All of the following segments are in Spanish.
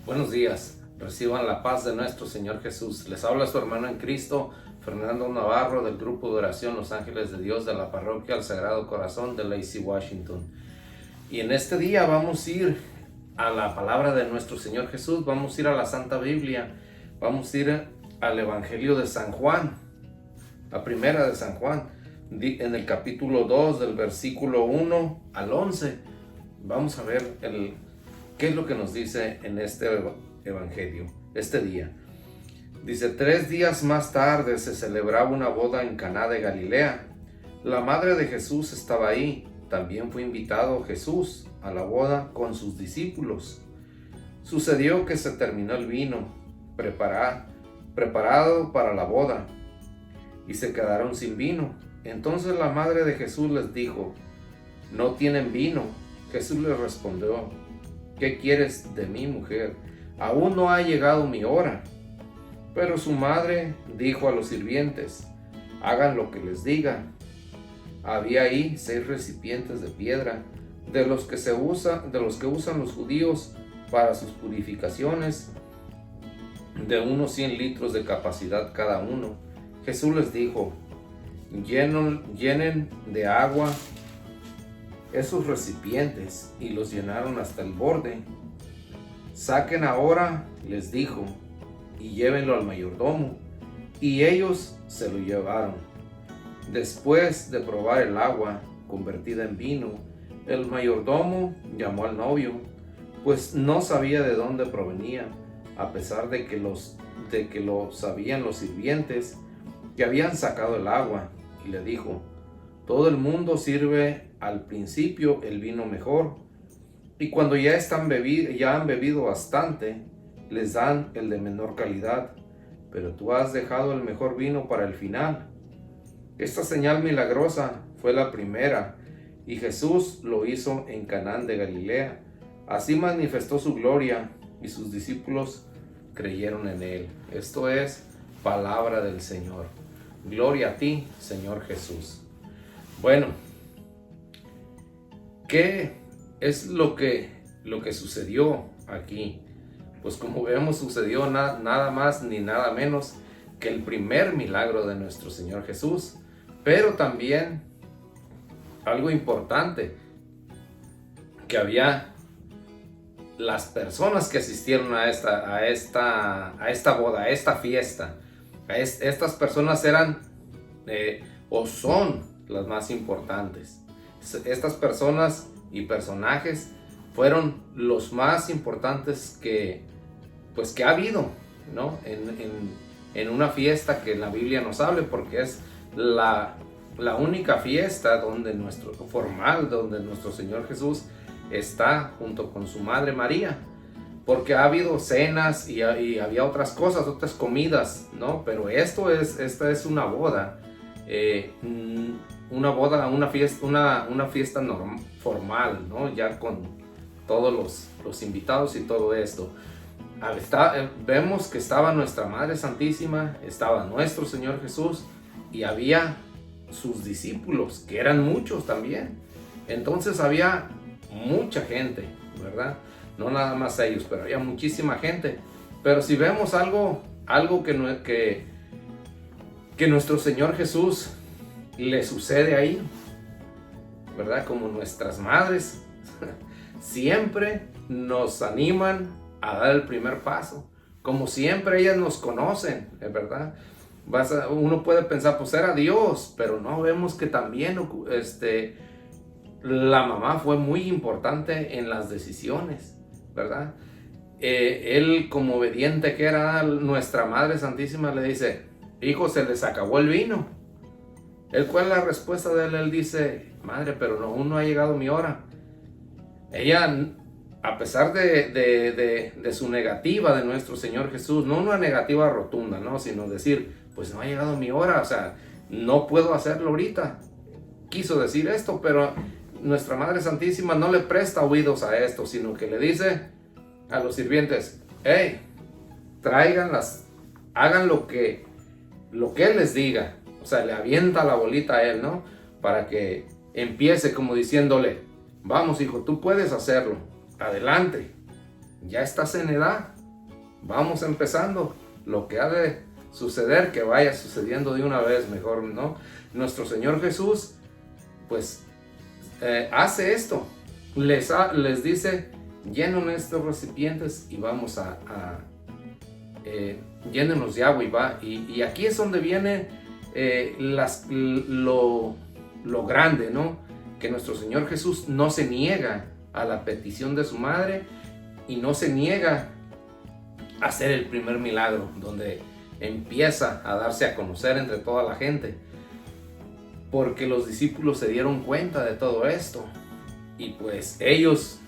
Buenos días, reciban la paz de nuestro Señor Jesús. Les habla su hermano en Cristo, Fernando Navarro, del grupo de oración Los Ángeles de Dios de la parroquia al Sagrado Corazón de Lacey, Washington. Y en este día vamos a ir a la palabra de nuestro Señor Jesús, vamos a ir a la Santa Biblia, vamos a ir al Evangelio de San Juan, la primera de San Juan, en el capítulo 2, del versículo 1 al 11. Vamos a ver qué es lo que nos dice en este evangelio, este día. Dice: 3 días más tarde se celebraba una boda en Caná de Galilea. La madre de Jesús estaba ahí. También fue invitado Jesús a la boda con sus discípulos. Sucedió que se terminó el vino preparado para la boda, y se quedaron sin vino. Entonces la madre de Jesús les dijo: ¿no tienen vino? Jesús les respondió: ¿qué quieres de mí, mujer? Aún no ha llegado mi hora. Pero su madre dijo a los sirvientes: hagan lo que les diga. Había ahí 6 recipientes de piedra, de los que usan los judíos para sus purificaciones, de unos 100 litros de capacidad cada uno. Jesús les dijo: llenen de agua esos recipientes, y los llenaron hasta el borde. Saquen ahora, les dijo, y llévenlo al mayordomo. Y ellos se lo llevaron. Después de probar el agua convertida en vino, el mayordomo llamó al novio, pues no sabía de dónde provenía, a pesar de que lo sabían los sirvientes que habían sacado el agua, y le dijo: todo el mundo sirve al principio el vino mejor, y cuando ya han bebido bastante, les dan el de menor calidad, pero tú has dejado el mejor vino para el final. Esta señal milagrosa fue la primera, y Jesús lo hizo en Caná de Galilea. Así manifestó su gloria, y sus discípulos creyeron en él. Esto es palabra del Señor. Gloria a ti, Señor Jesús. Bueno, ¿qué es lo que sucedió aquí? Pues como vemos, sucedió nada más ni nada menos que el primer milagro de nuestro Señor Jesús. Pero también algo importante, que había las personas que asistieron a esta boda, a esta fiesta. Estas personas eran o son las más importantes. Estas personas y personajes fueron los más importantes que ha habido, ¿no? en una fiesta que en la Biblia nos hable, porque es la única fiesta donde nuestro Señor Jesús está junto con su madre María, porque ha habido cenas y había otras cosas, otras comidas, ¿no? Pero esta es una boda, una fiesta formal, ¿no? Ya con todos los invitados y todo esto. Vemos que estaba nuestra Madre Santísima, estaba nuestro Señor Jesús, y había sus discípulos, que eran muchos también. Entonces había mucha gente, ¿verdad? No nada más ellos, pero había muchísima gente. Pero si vemos algo que nuestro Señor Jesús le sucede ahí, ¿verdad? Como nuestras madres siempre nos animan a dar el primer paso. Como siempre ellas nos conocen, ¿verdad? Uno puede pensar, pues era Dios, pero no, vemos que también la mamá fue muy importante en las decisiones, ¿verdad? Él, como obediente que era, nuestra Madre Santísima le dice: hijo, se les acabó el vino. ¿Cuál es la respuesta de él? Él dice: madre, pero aún no ha llegado mi hora. Ella, a pesar de su negativa de nuestro Señor Jesús, no una negativa rotunda, ¿no? Sino decir: pues no ha llegado mi hora, o sea, no puedo hacerlo ahorita. Quiso decir esto, pero nuestra Madre Santísima no le presta oídos a esto, sino que le dice a los sirvientes: hey, tráiganlas, hagan lo que Él les diga. O sea, le avienta la bolita a él, ¿no? Para que empiece, como diciéndole: vamos, hijo, tú puedes hacerlo, adelante, ya estás en edad, vamos empezando. Lo que ha de suceder, que vaya sucediendo de una vez mejor, ¿no? Nuestro Señor Jesús, pues, hace esto. Les dice, llenen estos recipientes y vamos llénenos de agua y aquí es donde viene lo grande, ¿no? Que nuestro Señor Jesús no se niega a la petición de su madre y no se niega a hacer el primer milagro, donde empieza a darse a conocer entre toda la gente, porque los discípulos se dieron cuenta de todo esto y pues ellos,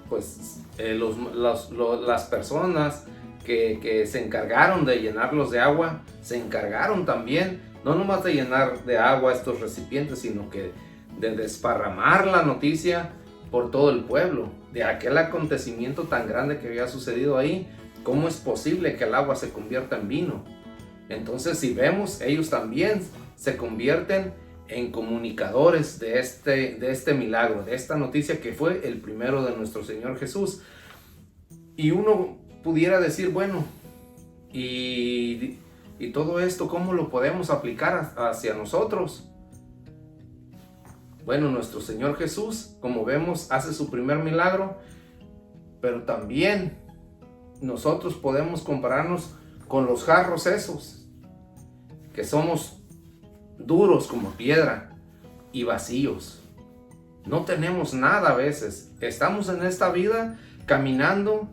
pues las personas que se encargaron de llenarlos de agua, se encargaron también no nomás de llenar de agua estos recipientes, sino que de desparramar la noticia por todo el pueblo, de aquel acontecimiento tan grande que había sucedido ahí. ¿Cómo es posible que el agua se convierta en vino? Entonces, si vemos, ellos también se convierten en comunicadores de este milagro, de esta noticia que fue el primero de nuestro Señor Jesús. Y uno pudiera decir, bueno, y todo esto, ¿cómo lo podemos aplicar hacia nosotros? Bueno, nuestro Señor Jesús, como vemos, hace su primer milagro, pero también nosotros podemos compararnos con los jarros esos, que somos duros como piedra y vacíos. No tenemos nada a veces. Estamos en esta vida caminando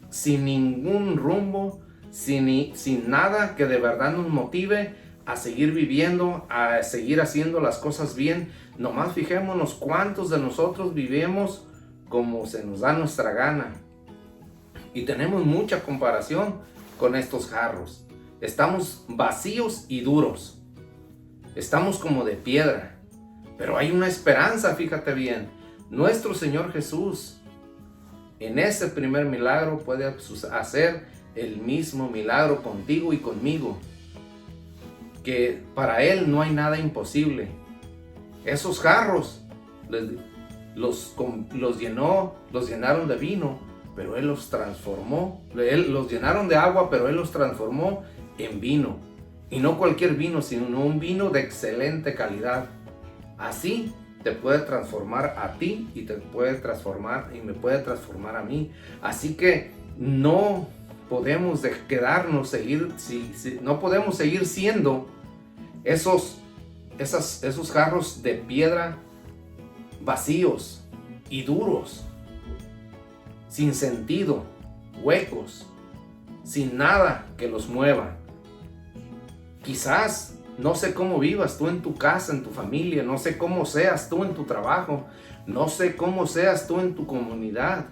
sin ningún rumbo, sin nada que de verdad nos motive a seguir viviendo, a seguir haciendo las cosas bien. Nomás fijémonos cuántos de nosotros vivimos como se nos da nuestra gana. Y tenemos mucha comparación con estos jarros. Estamos vacíos y duros. Estamos como de piedra. Pero hay una esperanza, fíjate bien. Nuestro Señor Jesús, en ese primer milagro, puede hacer el mismo milagro contigo y conmigo. Que para Él no hay nada imposible. Esos jarros los llenaron de vino, pero Él los transformó. Los llenaron de agua, pero Él los transformó en vino. Y no cualquier vino, sino un vino de excelente calidad. Así te puede transformar a ti y te puede transformar y me puede transformar a mí. Así que no podemos no podemos seguir siendo esos jarros de piedra vacíos y duros, sin sentido, huecos, sin nada que los mueva. Quizás no sé cómo vivas tú en tu casa, en tu familia, no sé cómo seas tú en tu trabajo, no sé cómo seas tú en tu comunidad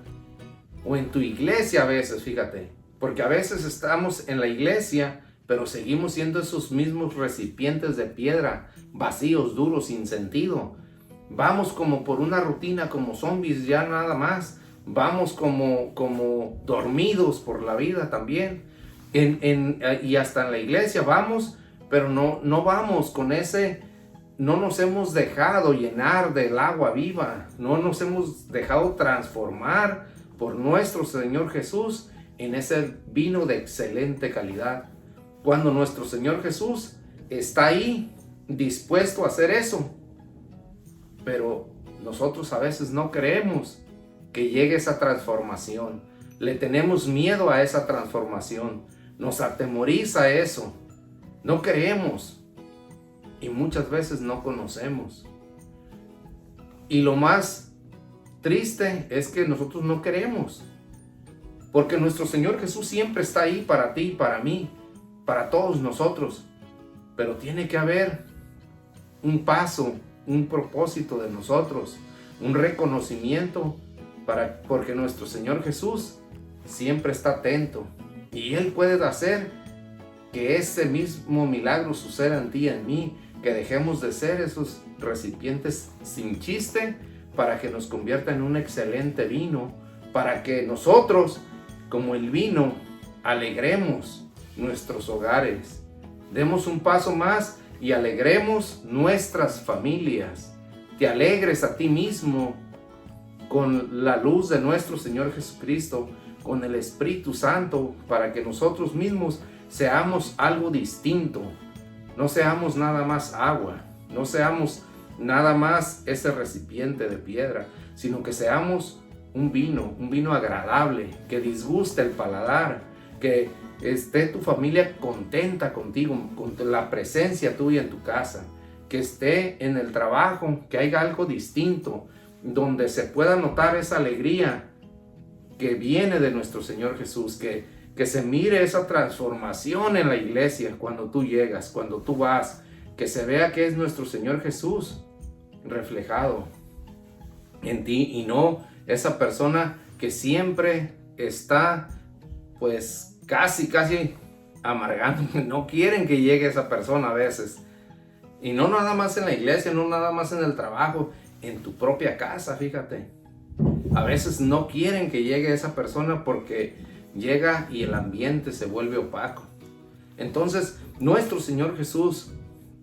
o en tu iglesia a veces, fíjate, porque a veces estamos en la iglesia, pero seguimos siendo esos mismos recipientes de piedra, vacíos, duros, sin sentido. Vamos como por una rutina, como zombies ya nada más. Vamos como dormidos por la vida también. Y hasta en la iglesia vamos, pero no vamos con no nos hemos dejado llenar del agua viva. No nos hemos dejado transformar por nuestro Señor Jesús en ese vino de excelente calidad. Cuando nuestro Señor Jesús está ahí dispuesto a hacer eso, pero nosotros a veces no creemos que llegue esa transformación. Le tenemos miedo a esa transformación, nos atemoriza eso, no creemos y muchas veces no conocemos. Y lo más triste es que nosotros no queremos, porque nuestro Señor Jesús siempre está ahí para ti y para mí, para todos nosotros, pero tiene que haber un paso, un propósito de nosotros, un reconocimiento, porque nuestro Señor Jesús siempre está atento y Él puede hacer que ese mismo milagro suceda en ti y en mí, que dejemos de ser esos recipientes sin chiste para que nos convierta en un excelente vino, para que nosotros, como el vino, alegremos nuestros hogares, demos un paso más y alegremos nuestras familias. Te alegres a ti mismo con la luz de nuestro Señor Jesucristo, con el Espíritu Santo para que nosotros mismos seamos algo distinto. No seamos nada más agua, no seamos nada más ese recipiente de piedra, sino que seamos un vino agradable, que disguste el paladar, que esté tu familia contenta contigo, con la presencia tuya en tu casa, que esté en el trabajo, que haya algo distinto, donde se pueda notar esa alegría que viene de nuestro Señor Jesús, que se mire esa transformación en la iglesia cuando tú llegas, cuando tú vas, que se vea que es nuestro Señor Jesús reflejado en ti y no esa persona que siempre está pues casi amargando. No quieren que llegue esa persona a veces. Y no nada más en la iglesia, no nada más en el trabajo, en tu propia casa, fíjate. A veces no quieren que llegue esa persona porque llega y el ambiente se vuelve opaco. Entonces, nuestro Señor Jesús,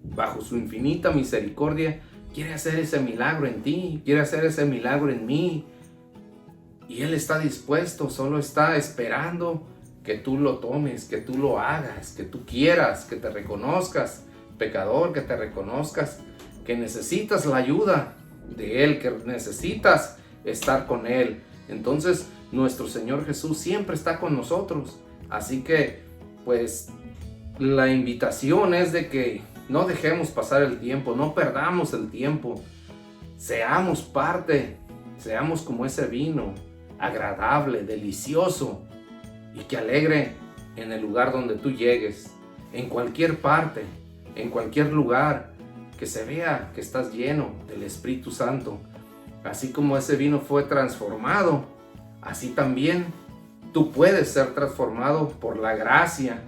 bajo su infinita misericordia, quiere hacer ese milagro en ti, quiere hacer ese milagro en mí. Y Él está dispuesto, solo está esperando que tú lo tomes, que tú lo hagas, que tú quieras, que te reconozcas, pecador, que te reconozcas, que necesitas la ayuda de Él, que necesitas estar con Él. Entonces, nuestro Señor Jesús siempre está con nosotros. Así que, pues, la invitación es de que no dejemos pasar el tiempo, no perdamos el tiempo. Seamos parte, seamos como ese vino, agradable, delicioso y que alegre en el lugar donde tú llegues, en cualquier parte, en cualquier lugar, que se vea que estás lleno del Espíritu Santo. Así como ese vino fue transformado, así también tú puedes ser transformado por la gracia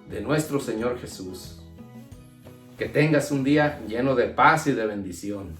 de nuestro Señor Jesús. Que tengas un día lleno de paz y de bendición.